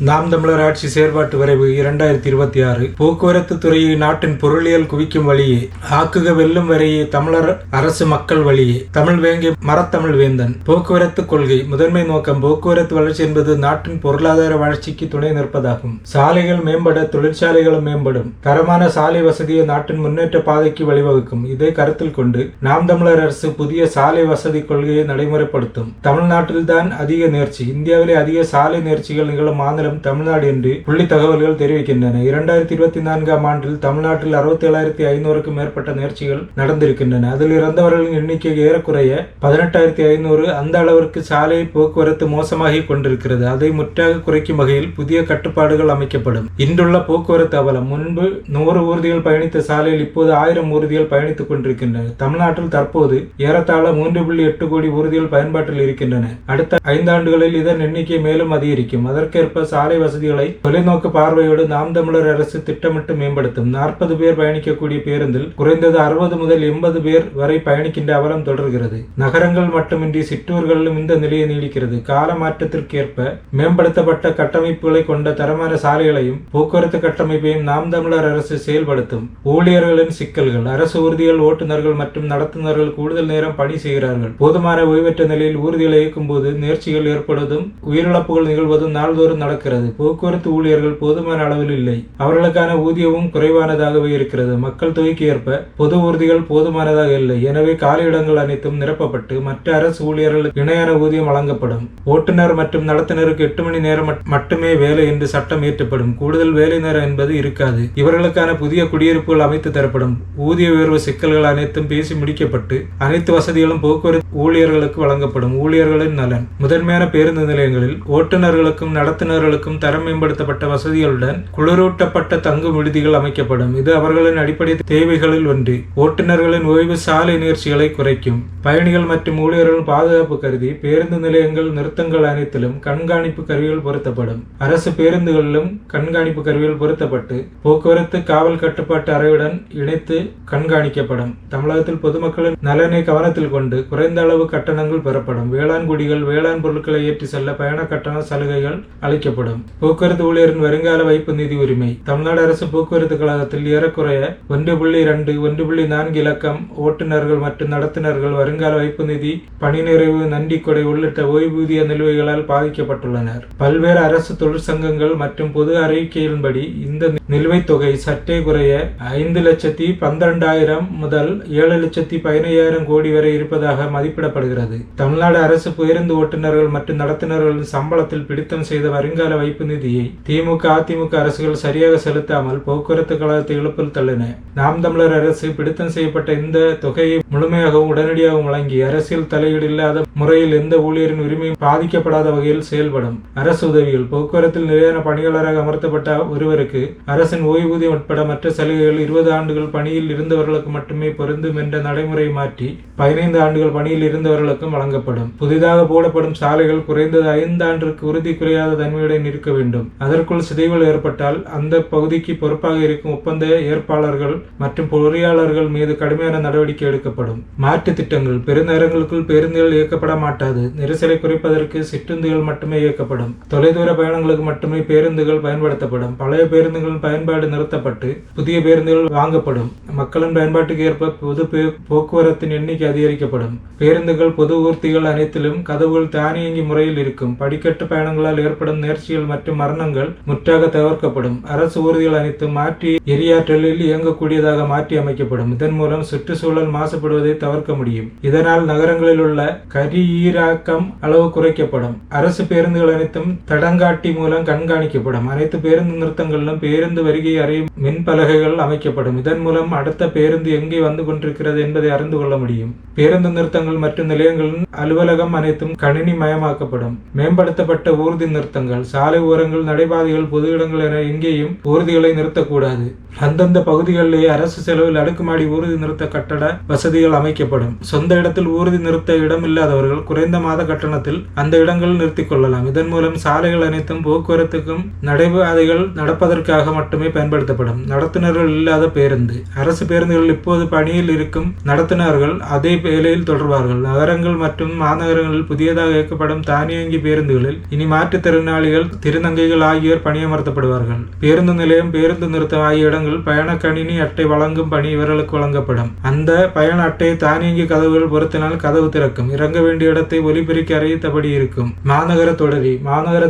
நாம் தமிழர் ஆட்சி செயற்பாட்டு வரைவு 2026 போக்குவரத்து துறையை நாட்டின் பொருளியல் குவிக்கும் வழியே ஆக்குக வெல்லும் வரையே தமிழர் அரசு மக்கள் வழியே தமிழ் வேங்கை மரத்தமிழ் வேந்தன். போக்குவரத்து கொள்கை முதன்மை நோக்கம் போக்குவரத்து வளர்ச்சி என்பது நாட்டின் பொருளாதார வளர்ச்சிக்கு துணை நிற்பதாகும். சாலைகள் மேம்பட தொழிற்சாலைகளும் மேம்படும். தரமான சாலை வசதியை நாட்டின் முன்னேற்ற பாதைக்கு வழிவகுக்கும். இதை கருத்தில் கொண்டு நாம் தமிழர் அரசு புதிய சாலை வசதி கொள்கையை நடைமுறைப்படுத்தும். தமிழ்நாட்டில்தான் அதிக நேர்ச்சி. இந்தியாவிலே அதிக சாலை நேர்ச்சிகள் நிகழும் மாநிலம் தமிழ்நாடு என்று புள்ளி தகவல்கள் தெரிவிக்கின்றன. 2024ஆம் ஆண்டில் தமிழ்நாட்டில் 67,500க்கும் மேற்பட்ட நேர்ச்சிகள் நடந்திருக்கின்றன. அதில் இறந்தவர்களின் எண்ணிக்கை ஏறக்குறைய 18,500. அந்த அளவிற்கு சாலை போக்குவரத்து மோசமாகி கொண்டிருக்கிறது. அதை முற்றாக குறைக்கும் வகையில் புதிய கட்டுப்பாடுகள் அமைக்கப்படும். இன்றுள்ள போக்குவரத்து அவலம். முன்பு 100 ஊர்திகள் பயணித்த சாலையில் இப்போது 1000 ஊர்திகள் பயணித்துக் கொண்டிருக்கின்றன. தமிழ்நாட்டில் தற்போது ஏறத்தாழ 3.8 கோடி ஊர்திகள் பயன்பாட்டில் இருக்கின்றன. அடுத்த 5 ஆண்டுகளில் இதன் எண்ணிக்கை மேலும் அதிகரிக்கும். அதற்கேற்ப சாலை வசதிகளை தொலைநோக்கு பார்வையோடு நாம் தமிழர் அரசு திட்டமிட்டு மேம்படுத்தும். 40 பேர் பயணிக்கக்கூடிய பேருந்தில் குறைந்தது 60 முதல் 80 பேர் வரை பயணிக்கின்ற அவலம் தொடர்கிறது. நகரங்கள் மட்டுமின்றி சிற்றூர்களிலும் இந்த நிலையை நீடிக்கிறது. கால மாற்றத்திற்கேற்ப மேம்படுத்தப்பட்ட கட்டமைப்புகளை கொண்ட தரமான சாலைகளையும் போக்குவரத்து கட்டமைப்பையும் நாம் தமிழர் அரசு செயல்படுத்தும். ஊழியர்களின் சிக்கல்கள். அரசு ஊர்திகள் ஓட்டுநர்கள் மற்றும் நடத்துனர்கள் கூடுதல் நேரம் பணி செய்கிறார்கள். போதுமான ஓய்வற்ற நிலையில் ஊர்திகளை இயக்கும் போது நேர்ச்சிகள் ஏற்படுவதும் உயிரிழப்புகள் நிகழ்வதும் நாள்தோறும் நடக்கிறது. போக்குவரத்து ஊழியர்கள் போதுமான அளவில் இல்லை. அவர்களுக்கான ஊதியமும் குறைவானதாகவே இருக்கிறது. மக்கள் தொகைக்கு ஏற்ப பொது ஊர்திகள் போதுமானதாக இல்லை. எனவே காலியிடங்கள் அனைத்தும் நிரப்பப்பட்டு மற்ற அரசு ஊழியர்களுக்கு இணையான ஊதியம் வழங்கப்படும். ஓட்டுநர் மற்றும் நடத்துனருக்கு 8 மணி நேரம் மட்டுமே வேலை என்று சட்டம் இயற்றப்படும். கூடுதல் வேலை நேரம் என்பது இருக்காது. இவர்களுக்கான புதிய குடியிருப்புகள் அமைத்து தரப்படும். ஊதிய உயர்வு சிக்கல்கள் அனைத்தும் பேசி முடிக்கப்பட்டு அனைத்து வசதிகளும் போக்குவரத்து ஊழியர்களுக்கு வழங்கப்படும். ஊழியர்களின் நலன். முதன்மையான பேருந்து நிலையங்களில் ஓட்டுநர்களுக்கும் நடத்துனர்களுக்கும் தரம் மேம்படுத்தப்பட்ட வசதிகளுடன் குளிரூட்டப்பட்ட தங்கும் விடுதிகள் அமைக்கப்படும். இது அவர்களின் அடிப்படை தேவைகளில் ஒன்று. ஓட்டுநர்களின் ஓய்வு சாலை நேர்ச்சிகளை குறைக்கும். பயணிகள் மற்றும் ஊழியர்கள் பாதுகாப்பு கருதி பேருந்து நிலையங்கள் நிறுத்தங்கள் அனைத்திலும் கண்காணிப்பு கருவிகள் பொருத்தப்படும். அரசு பேருந்துகளிலும் கண்காணிப்பு கருவிகள் பொருத்தப்பட்டு போக்குவரத்து காவல் கட்டுப்பாட்டு அறையுடன் இணைத்து கண்காணிக்கப்படும். தமிழகத்தில் பொதுமக்களின் நலனை கவனத்தில் கொண்டு குறைந்த அளவு கட்டணங்கள் பெறப்படும். வேளாண் குடிகள் வேளாண் பொருட்களை ஏற்றி செல்ல பயண கட்டண சலுகைகள் அளிக்கப்படும். போக்குவரத்து ஊழியரின் வருங்கால வைப்பு நிதி உரிமை. தமிழ்நாடு அரசு போக்குவரத்து கழகத்தில் ஏறக்குறைய 1.2 1.4 இலக்கம் ஓட்டுநர்கள் மற்றும் நடத்துனர்கள் வருங்கால வைப்பு நிதி பணி நிறைவு நன்றி கொடை உள்ளிட்ட ஓய்வூதிய நிலுவைகளால் பாதிக்கப்பட்டுள்ளனர். பல்வேறு அரசு தொழிற்சங்கங்கள் மற்றும் பொது அறிக்கையின்படி இந்த நிலுவைத் தொகை சற்றே குறைய 5,12,000 முதல் 7,15,000 கோடி வரை இருப்பதாக மதிப்பிடப்படுகிறது. தமிழ்நாடு அரசு பேருந்து ஓட்டுநர்கள் மற்றும் நடத்துனர்களின் சம்பளத்தில் பிடித்தம் செய்த வருங்கால வைப்பு நிதியை திமுக அதிமுக அரசுகள் சரியாக செலுத்தாமல் போக்குவரத்து கழகத்தை இழுப்பில் தள்ளின. நாம் தமிழர் அரசு பிடித்தம் செய்யப்பட்ட இந்த தொகையை முழுமையாகவும் உடனடியாகவும் வழங்கி அரசியல் தலையீடு இல்லாத முறையில் எந்த ஊழியரின் உரிமையும் பாதிக்கப்படாத வகையில் செயல்படும். அரசு உதவிகள். போக்குவரத்தில் நிலையான பணியாளராக அமர்த்தப்பட்ட ஒருவருக்கு அரசின் ஓய்வூதியம் உட்பட மற்ற சலுகைகள் 20 ஆண்டுகள் பணியில் இருந்தவர்களுக்கு மட்டுமே பொருந்தும் என்ற நடைமுறையை மாற்றி 15 ஆண்டுகள் பணியில் இருந்தவர்களுக்கும் வழங்கப்படும். புதிதாக போடப்படும் சாலைகள் குறைந்தது 5 ஆண்டுக்கு உறுதி குறையாத தன்மையுடன் இருக்க வேண்டும். அதற்குள் சிதைவுகள் ஏற்பட்டால் அந்த பகுதிக்கு பொறுப்பாக இருக்கும் ஒப்பந்த ஏற்பாளர்கள் மற்றும் பொறியாளர்கள் மீது கடுமையான நடவடிக்கை எடுக்கப்படும். மாற்று திட்டங்கள். பெருநகரங்களுக்குள் பேருந்துகள் இயக்கப்பட மாட்டாது. நெரிசலை குறைப்பதற்கு சிற்றுந்துகள் மட்டுமே இயக்கப்படும். தொலைதூர பயணங்களுக்கு மட்டுமே பேருந்துகள் பயன்படுத்தப்படும். பழைய பேருந்துகளின் பயன்பாடு நிறுத்தப்பட்டு புதிய பேருந்துகள் வாங்கப்படும். மக்களின் பயன்பாட்டுக்கு ஏற்ப பொது போக்குவரத்தின் எண்ணிக்கை அதிகரிக்கப்படும். பேருந்துகள் பொது ஊர்திகள் அனைத்திலும் கதவுகள் தானியங்கி முறையில் இருக்கும். படிக்கட்டு பயணங்களால் ஏற்படும் நேர்ச்சிகள் மற்றும் மரணங்கள் முற்றாக தவிர்க்கப்படும். அரசு ஊர்திகள் அனைத்தும் மாற்றி எரியாற்றலில் இயங்கக்கூடியதாக மாற்றி அமைக்கப்படும். இதன் மூலம் சுற்றுச்சூழல் மாசுபடுவதை தவிர்க்க முடியும். இதனால் நகரங்களில் உள்ள கரியீராக்கம் அளவு குறைக்கப்படும். அரசு பேருந்துகள் அனைத்தும் தடங்காட்டி மூலம் கண்காணிக்கப்படும். அனைத்து பேருந்து நிறுத்தங்களிலும் பேருந்து வருகை அறியும் மின்பலகைகள் அமைக்கப்படும். இதன் மூலம் அடுத்த பேருந்து எங்கே வந்து கொண்டிருக்கிறது என்பதை அறிந்து கொள்ள முடியும். பேருந்து நிறுத்தங்கள் மற்றும் நிலையங்களின் அலுவலகம் அனைத்தும் கணினி மயமாக்கப்படும். மேம்படுத்தப்பட்ட ஊர்தி நிறுத்தங்கள். சாலை ஓரங்கள் நடைபாதைகள் பொது இடங்கள் என எங்கேயும் ஊர்திகளை நிறுத்தக்கூடாது. அந்தந்த பகுதிகளிலேயே அரசு செலவில் அடுக்குமாடி ஊர்தி நிறுத்த கட்டட வசதிகள் அமைக்கப்படும். சொந்த இடத்தில் ஊர்தி நிறுத்த இடம் இல்லாதவர்கள் குறைந்த மாத கட்டணத்தில் அந்த இடங்களில் நிறுத்திக் கொள்ளலாம். இதன் மூலம் சாலைகள் அனைத்தும் போக்குவரத்துக்கும் நடைபாதைகள் நடப்பதற்காக மட்டுமே பயன்படுத்தப்படும். நடத்துனர்கள் இல்லாத பேருந்து. அரசு பேருந்துகள் இப்போது பணியில் இருக்கும் நடத்துனர்கள் அதே வேலையில் தொடர்வார்கள். நகரங்கள் மற்றும் மாநகரங்களில் புதியதாக இயக்கப்படும் தானியங்கி பேருந்துகளில் இனி மாற்றுத்திறனாளிகள் திருநங்கைகள் ஆகியோர் பணியமர்த்தப்படுவார்கள். பேருந்து நிலையம், பேருந்து நிறுத்தம் ஆகிய இடங்களில் பயண கணினி அட்டை வழங்கும் பணி இவர்களுக்கு வழங்கப்படும். அந்த பயண அட்டையை தானியங்கி கதவுகள் பொருத்தினால் கதவு திறக்கும். இறங்க வேண்டிய இடத்தை ஒலிபெருக்கி அறிவித்தபடி இருக்கும். மாநகர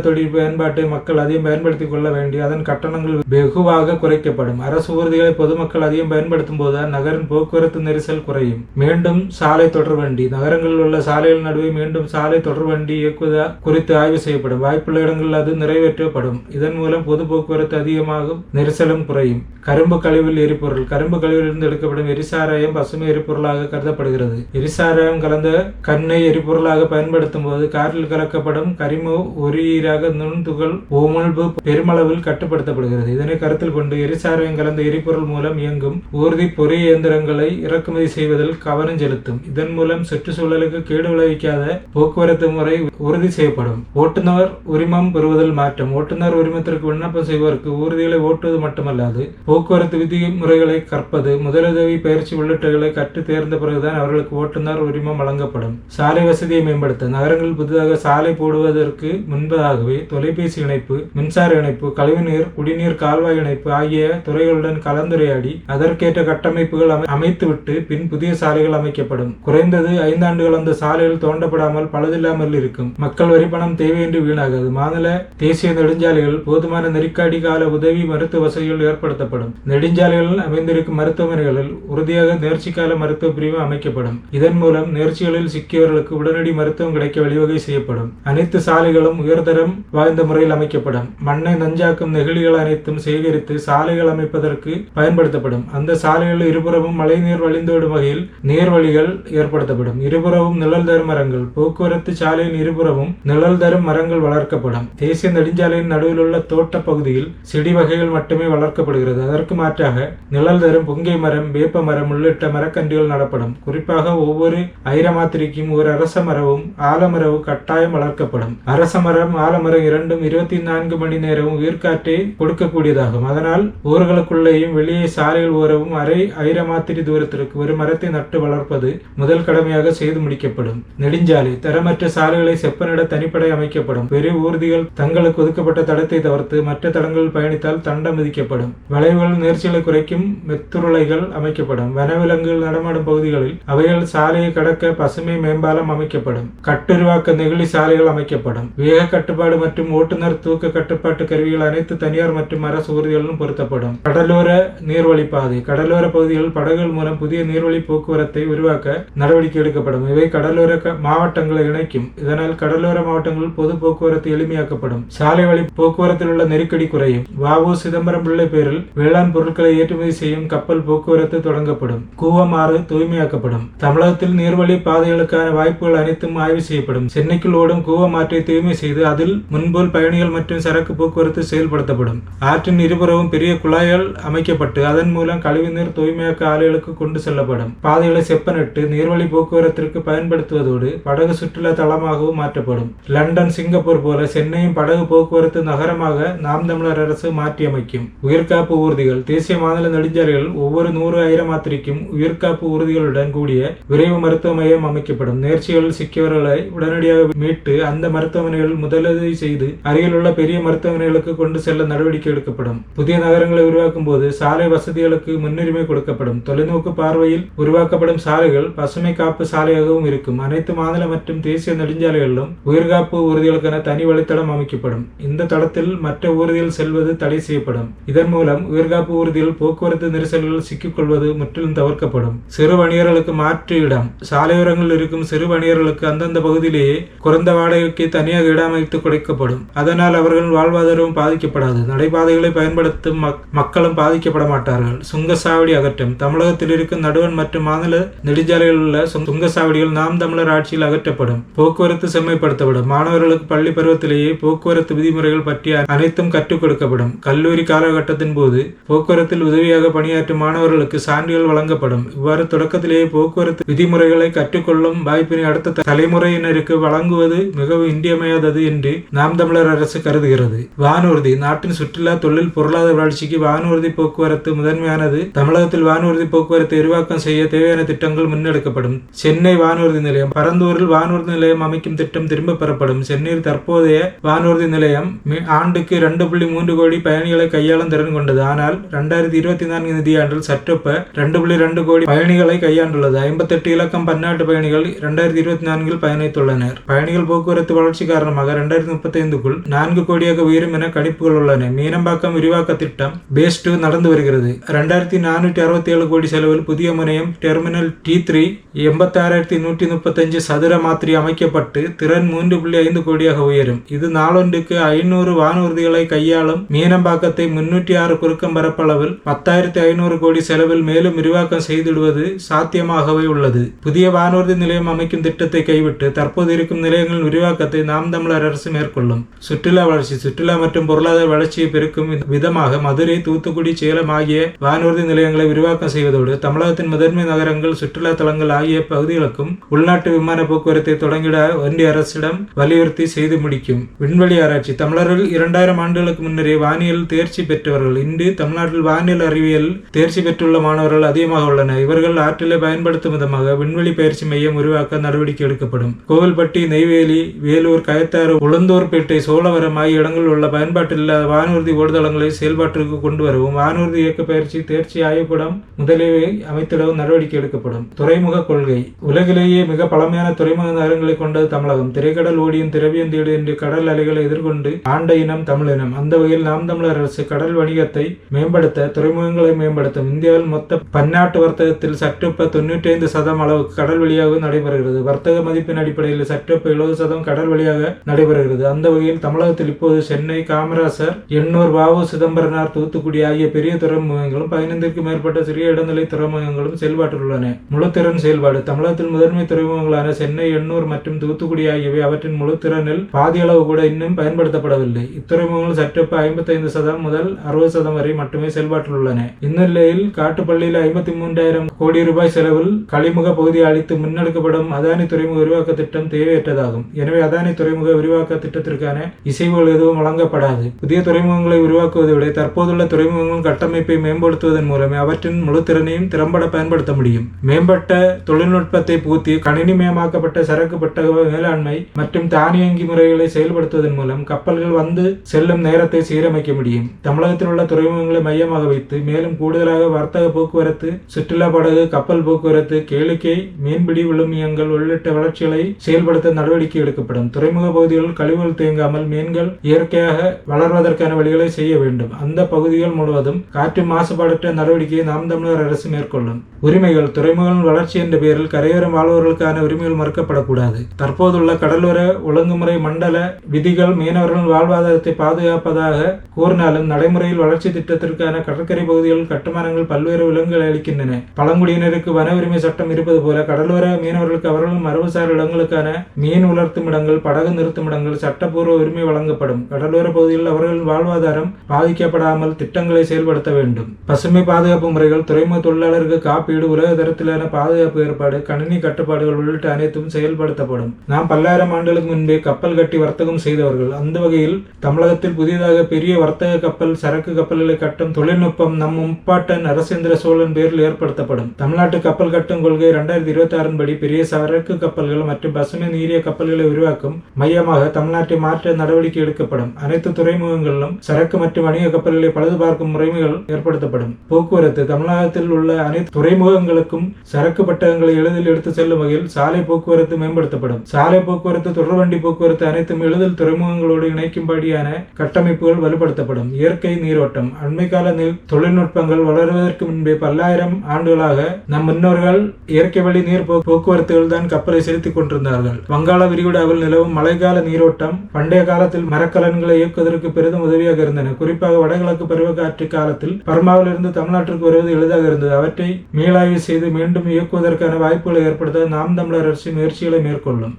தொடரி பயன்பாட்டை மக்கள் அதிகம் பயன்படுத்திக் கொள்ள வேண்டி அதன் கட்டணங்கள் வெகுவாக குறைக்கப்படும். அரசு ஊர்திகளை பொதுமக்கள் அதிகம் பயன்படுத்தும் போது நகரின் போக்குவரத்து நெரிசல் குறையும். மீண்டும் சாலை தொடர்வண்டி நகரங்களில் உள்ள சாலைகள் நடுவே மீண்டும் சாலை தொடர்வண்டி இயக்குவதா குறித்து ஆய்வு செய்யப்படும். வாய்ப்புள்ள இடங்களில் அது நிறைவேற்றப்படும். இதன் மூலம் பொது போக்குவரத்து அதிகமாகும், நெரிசலும் குறையும். கரும்பு கழிவில் எரிபொருள் கரும்பு கழிவிலிருந்து எடுக்கப்படும் எரிசாராயம் பசுமை எரிபொருளாக கருதப்படுகிறது. எரிசாராயம் கலந்த கண்ணை எரிபொருளாக பயன்படுத்தும் போது காற்றில் கலக்கப்படும் கரிம ஒரீராக நுண்துகள் உமிழ்வு பெருமளவில் கட்டுப்படுத்தப்படுகிறது. இதனை கருத்தில் கொண்டு எரிசாராயம் கலந்த எரிபொருள் மூலம் இயங்கும் ஊர்தி பொறி இயந்திரங்களை இறக்குமதி செய்வதில் கவனம் செலுத்தும். இதன் மூலம் சுற்றுச்சூழலுக்கு கேடு விளைவிக்காத போக்குவரத்து முறை உறுதி செய்யப்படும். ஓட்டுநர் உரிமம் பெறுவதில் மாற்றம் ஓட்டுநர் உரிமத்திற்கு விண்ணப்பம் செய்வதற்கு ஊர்திகளை ஓட்டுவது மட்டுமல்லாது போக்குவரத்து விதிமுறைகளை கற்பது, முதலுதவி பயிற்சி உள்ளிட்டவைகளை கற்று தேர்ந்த பிறகுதான் அவர்களுக்கு ஓட்டுநர் உரிமம் வழங்கப்படும். சாலை வசதியை மேம்படுத்த நகரங்களில் புதிதாக சாலை போடுவதற்கு முன்பதாகவே தொலைபேசி இணைப்பு, மின்சார இணைப்பு, கழிவுநீர், குடிநீர், கால்வாய் இணைப்பு ஆகிய துறைகளுடன் கலந்துரையாடி அதற்கேற்ற கட்டமைப்புகள் அமைத்துவிட்டு பின் புதிய சாலைகள் அமைக்கப்படும். குறைந்தது 5 ஆண்டுகள் அந்த சாலைகள் தோண்டப்படாமல் பழுதில்லாமல் இருக்கும். மக்கள் வரிப்பணம் தேவையின்றி வீணாகாது. மாநில தேசிய நெடுஞ்சாலைகள் போதுமான நெருக்கடி கால உதவி மருத்துவ வசதிகள் ஏற்படுத்தப்படும். நெடுஞ்சாலைகளில் அமைந்திருக்கும் மருத்துவமனைகளில் உறுதியாக நேர்ச்சி கால மருத்துவ பிரிவு அமைக்கப்படும். இதன் மூலம் நேர்ச்சிகளில் சிக்கியவர்களுக்கு உடனடி மருத்துவம் கிடைக்க வழிவகை செய்யப்படும். அனைத்து சாலைகளும் உயர்தரம் வாய்ந்த முறையில் அமைக்கப்படும். மண்ணை நஞ்சாக்கும் நெகிழிகள் அனைத்தும் சேகரித்து சாலைகள் அமைப்பதற்கு பயன்படுத்தப்படும். அந்த சாலைகளில் இருபுறமும் மழைநீர் வழிந்தோடும் வகையில் நீர்வழிகள் ஏற்படுத்தப்படும். இருபுறமும் நிழல் தரும் மரங்கள் போக்குவரத்து சாலையின் இருபுறமும் நிழல் தரும் மரங்கள் வளர்க்கப்படும். தேசிய நெடுஞ்சாலையின் நடுவில் உள்ள தோட்ட பகுதியில் செடி வகைகள் மட்டுமே வளர்க்கப்படுகிறது. அதற்கு மாற்றாக நிழல் தரும் புங்கை மரம், வேப்ப மரம் உள்ளிட்ட மரக்கன்றுகள் நடப்படும். குறிப்பாக ஒவ்வொரு ஐரமாத்திரிக்கும் ஒரு அரச மரமும் ஆலமரமும் கட்டாயம் வளர்க்கப்படும். அரச மரம், ஆலமரம் இரண்டும் 24 மணி நேரமும் உயிர்காற்றை கொடுக்கக்கூடியதாகும். அதனால் ஊர்களுக்குள்ளேயும் வெளியே சாலைகள் ஓரவும் அரை ஐரமாத்திரி தூரத்திற்கு ஒரு மரத்தை நட்டு வளர்ப்பது முதல் கடமையாக செய்து முடிக்கப்படும். நெடுஞ்சாலை தரமற்ற சாலைகளை செப்பனிட தனிப்படை அமைக்கப்படும். பெரிய ஊர்திகள் தங்களுக்கு ஒதுக்கப்பட்ட தடத்தை தவிர்த்து மற்ற தடங்களில் பயணித்தால் தண்டம் விதிக்கப்படும். வளைவுகள் நேர்ச்சிகளை குறைக்கும் மெத்துருளைகள் அமைக்கப்படும். வனவிலங்குகள் நடமாடும் பகுதிகளில் அவைகள் சாலையை கடக்க பசுமை மேம்பாலம் அமைக்கப்படும். கட்டுருவாக்க நெகிழி சாலைகள் அமைக்கப்படும். வேக கட்டுப்பாடு மற்றும் ஓட்டுநர் தூக்க கட்டுப்பாட்டு கருவிகள் அனைத்து தனியார் மற்றும் அரசு ஊர்திகளிலும் பொருத்தப்படும். கடலோர நீர்வழிப்பாதை கடலோர பகுதிகளில் படகுகள் மூலம் புதிய நீர்வழி போக்குவரத்தை உருவாக்க நடவடிக்கை எடுக்கப்படும். இவை கடலோர மாவட்டங்களை இணைக்கும். இதனால் கடலோர மாவட்டங்களில் பொது போக்குவரத்து எளிமையாக்கப்படும். சாலை வழி போக்குவரத்தில் உள்ள நெருக்கடி குறையும். வ.உ. சிதம்பரம் பிள்ளை பேரில் வேளாண் பொருட்களை ஏற்றுமதி செய்யும் கப்பல் போக்குவரத்து தொடங்கப்படும். கூவமாறு தூய்மையாக்கப்படும். தமிழகத்தில் நீர்வழி பாதைகளுக்கான வாய்ப்புகள் அனைத்தும் ஆய்வு செய்யப்படும். சென்னைக்குள் ஓடும் கூவமாற்றை தூய்மை செய்து அதில் முன்போல் பயணிகள் மற்றும் சரக்கு போக்குவரத்து செயல்படுத்தப்படும். ஆற்றின் இருபுறமும் பெரிய குழாய்கள் அமைக்கப்பட்டு அதன் மூலம் கழிவுநீர் தூய்மையாக்க ஆலைகளுக்கு கொண்டு செல்லப்படும். பாதைகளை செப்பனிட்டு நீர்வழி போக்குவரத்திற்கு பயன்படுத்துவதோடு படகு சுற்றுலா தளமாகவும் மாற்றப்படும். லண்டன், சிங்கப்பூர் போல சென்னையும் படகு போக்குவரத்து நகரமாக நாம் தமிழர் அரசு மாற்றியமைக்கும். உயிர்காப்பு ஊர்திகள் தேசிய மாநில நெடுஞ்சாலைகள் ஒவ்வொரு 100 ஐரமாத்திரிக்கும் உயிர்காப்பு ஊர்திகளுடன் கூடிய விரைவு மருத்துவ மையம் அமைக்கப்படும். நேர்ச்சிகளில் சிக்கியவர்களை உடனடியாக மீட்டு அந்த மருத்துவமனைகளில் முதலுதவி செய்து அருகில் உள்ள பெரிய மருத்துவமனைகளுக்கு கொண்டு செல்ல நடவடிக்கை எடுக்கப்படும். புதிய நகரங்களை உருவாக்கும் போது சாலை வசதிகளுக்கு முன்னுரிமை கொடுக்கப்படும். தொலைநோக்கு பார்வையில் உருவாக்கப்படும் சாலைகள் பசுமை காப்பு சாலையாகவும் இருக்கும். அனைத்து மாநில மற்றும் தேசிய நெடுஞ்சாலைகளிலும் உயிர்காப்பு ஊர்திகளுக்கான தனி வழித்தடம் அமைக்கப்படும். இந்த தடத்தில் மற்ற ஊர்திகள் செல்வது தடை செய்யப்படும். இதன் மூலம் உயிர்காப்பு ஊர்திகள் போக்குவரத்து நெரிசல்கள் சிக்கிக்கொள்வது முற்றிலும் தவிர்க்கப்படும். சிறு வணிகர்களுக்கு மாற்று இடம் சாலையோரங்களில் இருக்கும் சிறு வணிகர்களுக்கு அந்தந்த பகுதியிலேயே குறைந்த வாடகைக்கு தனியாக இடம் அமைத்து கொடுக்கப்படும். அதனால் அவர்கள் வாழ்வாதாரமும் பாதிக்கப்படாது. நடைபாதைகளை பயன்படுத்தும் மக்களும் பாதிக்கப்பட மாட்டார்கள். சுங்கசாவடி அகற்றம் தமிழகத்தில் இருக்கும் நடுவன் மற்றும் மாநில நெடுஞ்சாலைகளில் உள்ள சுங்கசாவடிகள் நாம் தமிழர் ஆட்சியில் அகற்றப்படும். போக்குவரத்து செம்மைப்படுத்தப்படும். மாணவர்களுக்கு பள்ளி பருவத்திலேயே போக்குவரத்து விதிமுறைகள் பற்றி அனைத்தும் கற்றுக் கொடுக்கப்படும். கல்லூரி காலகட்டத்தின் போது போக்குவரத்தில் உதவியாக பணியாற்றும் மாணவர்களுக்கு சான்றிதழ் வழங்கப்படும். இவ்வாறு தொடக்கத்திலேயே போக்குவரத்து விதிமுறைகளை கற்றுக்கொள்ளும் வாய்ப்பினை அடுத்த தலைமுறையினருக்கு வழங்குவது மிகவும் இன்றியமையாதது என்று நாம் தமிழர் அரசு கருதுகிறது. வானூர்தி நாட்டின் சுற்றுலா தொழில் பொருளாதார வளர்ச்சிக்கு வானூர்தி போக்குவரத்து முதன்மையானது. தமிழகத்தில் வானூர்தி போக்குவரத்தை விரிவாக்கம் செய்ய தேவையான திட்டங்கள் முன்னெடுக்கப்படும். சென்னை வானூர்தி நிலையம் பரந்தூரில் வானூர்தி நிலையம் அமைக்கும் திட்டம் திரும்ப பெறப்படும். சென்னையில் தற்போதைய வானூர்தி வானூர்தி நிலையம் ஆண்டுக்கு 2.3 கோடி பயணிகளை கையாளும் திறன் கொண்டது. ஆனால் 2024 நிதியாண்டில் சற்றொப்ப 2.2 கோடி பயணிகளை கையாண்டுள்ளது. 58 இலக்கம் பன்னாட்டு பயணிகள் 2024 பயணித்துள்ளனர். பயணிகள் போக்குவரத்து வளர்ச்சி காரணமாக 2035க்குள் 4 கோடியாக உயரும் என கணிப்புகள் உள்ளன. மீனம்பாக்கம் விரிவாக்க திட்டம் பேஸ் 2 நடந்து வருகிறது. 2467 கோடி செலவில் புதிய முனையம் டெர்மினல் T3 86,135 சதுர மாத்திரை அமைக்கப்பட்டு திறன் 3.5 கோடியாக உயரும். இது நாளொன்றுக்கு 500 வானூர்திகளை கையாளும். மீனம்பாக்கத்தை 306 குறுக்கம் பரப்பளவில் 10,500 கோடி செலவில் மேலும் விரிவாக்கம் செய்திடுவது சாத்தியமாகவே உள்ளது. புதிய வானூர்தி நிலையம் அமைக்கும் திட்டத்தை கைவிட்டு தற்போது இருக்கும் நிலையங்களின் விரிவாக்கத்தை நாம் தமிழர் அரசு மேற்கொள்ளும். சுற்றுலா வளர்ச்சி சுற்றுலா மற்றும் பொருளாதார வளர்ச்சியை பெருக்கும் விதமாக மதுரை, தூத்துக்குடி, சேலம் ஆகிய வானூர்தி நிலையங்களை விரிவாக்கம் செய்வதோடு தமிழகத்தின் முதன்மை நகரங்கள், சுற்றுலா தலங்கள் ஆகிய பகுதிகளுக்கும் உள்நாட்டு விமான போக்குவரத்தை தொடங்கிட ஒன்றிய அரசிடம் வலியுறுத்தி செய்து முடிக்கும். விண்வெளி ஆராய்ச்சி தமிழர்கள் 2000 ஆண்டுகளுக்கு முன்னரே வானியல் தேர்ச்சி பெற்றவர்கள். இன்று தமிழ்நாட்டில் வானியல் அறிவியல் தேர்ச்சி பெற்றுள்ள மாணவர்கள் அதிகமாக உள்ளனர். இவர்கள் ஆற்றலை பயன்படுத்தும் விதமாக விண்வெளி பயிற்சி மையம் உருவாக்க நடவடிக்கை எடுக்கப்படும். கோவில்பட்டி, நெய்வேலி, வேலூர், கயத்தாறு, உளுந்தூர்பேட்டை, சோழவரம் ஆகிய இடங்களில் உள்ள பயன்பாட்டில் இல்லாத வானூர்தி ஓடுதளங்களை செயல்பாட்டிற்கு கொண்டு வரவும், வானூர்தி இயக்க பயிற்சி தேர்ச்சி ஆய்வுக்கூடம் முதலியவை அமைத்திடவும் நடவடிக்கை எடுக்கப்படும். துறைமுக கொள்கை உலகிலேயே மிக பழமையான துறைமுக நகரங்களை கொண்டது தமிழகம். திரைக்கடல் ஓடியும் திரவியம் தேடு என்று கடல் அலைகளை எதிர்கொண்டு ஆண்ட இனம் தமிழினம். அந்த வகையில் நாம் தமிழர் அரசு கடல் வணிகத்தை மேம்படுத்த, துறைமுகங்களை மேம்படுத்தும். இந்தியாவில் மொத்த பன்னாட்டு வர்த்தகத்தில் சற்றொப்ப 95% அளவுக்கு கடல் வழியாக நடைபெறுகிறது. வர்த்தக மதிப்பின் அடிப்படையில் சற்றொப்ப 70% கடல் வழியாக நடைபெறுகிறது. அந்த வகையில் தமிழகத்தில் இப்போது சென்னை, காமராசர், எண்ணூர், வ.உ. சிதம்பரனார், தூத்துக்குடி ஆகிய பெரிய துறைமுகங்களும் 15க்கும் மேற்பட்ட சிறிய இடைநிலை துறைமுகங்களும் செயல்பாட்டில் உள்ளன. முழுத்திறன் செயல்பாடு தமிழகத்தில் முதன்மை துறைமுகங்களான சென்னை, எண்ணூர் மற்றும் தூத்துக்குடி ஆகியவை அவற்றின் முழுத்திறனில் பாதியளவு கூட இன்னும் பயன்படுத்தப்படவில்லை. இத்துறைமுகங்கள் சற்றொப்ப 55% முதல் 60% வரை மட்டுமே செயல்பாட்டில் உள்ளன. இந்நிலையில் காட்டுப்பள்ளியில் 53,000 கோடி ரூபாய் செலவில் கழிமுக பகுதியை அளித்து முன்னெடுக்கப்படும் அதானி துறைமுக விரிவாக்க திட்டம் தேவையற்றதாகும். எனவே அதானி துறைமுக விரிவாக்க திட்டத்திற்கான இசைவுகள் எதுவும் வழங்கப்படாது. புதிய துறைமுகங்களை உருவாக்குவதை விட தற்போதுள்ள துறைமுகங்களின் கட்டமைப்பை மேம்படுத்துவதன் மூலமே அவற்றின் முழுத்திறனையும் திறம்பட பயன்படுத்த முடியும். மேம்பட்ட தொழில்நுட்பத்தை புகுத்தி கணினிமயமாக்கப்பட்ட சரக்கு பெட்டக மேலாண்மை மற்றும் தானியங்கி முறைகளை செயல்படுத்துவதன் மூலம் கப்பல்கள் வந்து செல்லும் நேரத்தை சீரமைக்க முடியும். தமிழகத்தில் உள்ள துறைமுகங்களை மையமாக வைத்து மேலும் கூடுதலாக வர்த்தக போக்குவரத்து, சுற்றுலா படகு, கப்பல் போக்குவரத்து, கேளிக்கை, மீன்பிடி, விழுமியங்கள் உள்ளிட்ட வளர்ச்சிகளை செயல்படுத்த நடவடிக்கை எடுக்கப்படும். துறைமுக பகுதிகளில் கழிவுகள் தேங்காமல் மீன்கள் இயற்கையாக வளர்வதற்கான வழிகளை செய்ய வேண்டும். அந்த பகுதிகள் முழுவதும் காற்று மாசுபாடற்ற நடவடிக்கையை நாம் தமிழர் அரசு மேற்கொள்ளும். உரிமைகள் துறைமுகங்களின் வளர்ச்சி என்ற பெயரில் கரையோரம் வாழ்வர்களுக்கான உரிமைகள் மறுக்கப்படக்கூடாது. தற்போதுள்ள கடலோர ஒழுங்குமுறை மண்டல விதிகள் மீனவர்களின் வாழ்வாதாரத்தை பாதுகாப்பதாக கூறினாலும் நடைமுறையில் வளர்ச்சி திட்டத்திற்கான கடற்கரை பகுதிகளில் கட்டுமானங்கள் பல்வேறு விலங்குகளை அளிக்கின்றன. பழங்குடியினருக்கு வன உரிமை சட்டம் இருப்பது போல கடலோர மீனவர்களுக்கு அவர்களின் மரபுசார் இடங்களுக்கான மீன் உலர்த்தும் இடங்கள், படகு நிறுத்தும் இடங்கள் சட்டப்பூர்வ உரிமை வழங்கப்படும். கடலோர பகுதிகளில் அவர்களின் வாழ்வாதாரம் பாதிக்கப்படாமல் திட்டங்களை செயல்படுத்த வேண்டும். பசுமை பாதுகாப்பு முறைகள், துறைமுக தொழிலாளருக்கு காப்பீடு, உலக தரத்திலான பாதுகாப்பு ஏற்பாடு, கணினி கட்டுப்பாடுகள் உள்ளிட்ட அனைத்தும் செயல்படுத்தப்படும். நாம் பல்லாயிரம் ஆண்டுகளுக்கு முன்பே கப்பல் கட்டி வர்த்தகம் செய்தவர்கள். அந்த வகையில் தமிழகத்தில் புதிதாக பெரிய வர்த்தக கப்பல், சரக்கு கப்பல்களை கட்டும் தொழில்நுட்பம் நம் முப்பாட்டன் நரசிந்திர சோழன் பேரில் ஏற்படுத்தப்படும். தமிழ்நாட்டு கப்பல் கட்டும் கொள்கை 2026 படி பெரிய சரக்கு கப்பல்கள் மற்றும் பசுமை நீரிய கப்பல்களை உருவாக்கும் மையமாக தமிழ்நாட்டை மாற்ற நடவடிக்கை எடுக்கப்படும். அனைத்து துறைமுகங்களிலும் சரக்கு மற்றும் வணிக கப்பல்களை பழுது பார்க்கும் முறைமைகள் ஏற்படுத்தப்படும். போக்குவரத்து தமிழகத்தில் உள்ள அனைத்து துறைமுகங்களுக்கும் சரக்கு பட்டகங்களை எளிதில் எடுத்து செல்லும் வகையில் சாலை போக்குவரத்து மேம்படுத்தப்படும். சாலை போக்குவரத்து, தொடர்வண்டி போக்குவரத்து அனைத்தும் எளிதில் துறைமுகங்களோடு இணைக்கும்படியான கட்டமைப்புகள் வலுப்படுத்தப்படும். இயற்கை நீரோட்டம் அண்மைக்கால தொழில்நுட்பங்கள் வளருவதற்கு முன்பே பல்லாயிரம் ஆண்டுகளாக நம் முன்னோர்கள் இயற்கை வழி நீர் போக்குவரத்துகள் தான் கப்பலை செலுத்திக் கொண்டிருந்தார்கள். வங்காள விரிகுடாவில் நிலவும் மழைக்கால நீரோட்டம் பண்டைய காலத்தில் மரக்கலன்களை இயக்குவதற்கு பெரிதும் உதவியாக இருந்தன. குறிப்பாக வடகிழக்கு பருவக்காற்று காலத்தில் பர்மாவில் இருந்து தமிழ்நாட்டிற்கு வருவது எளிதாக இருந்தது. அவற்றை மீளாய்வு செய்து மீண்டும் இயக்குவதற்கான வாய்ப்புகளை ஏற்படுத்த நாம் தமிழர் அரசு முயற்சிகளை மேற்கொள்ளும்.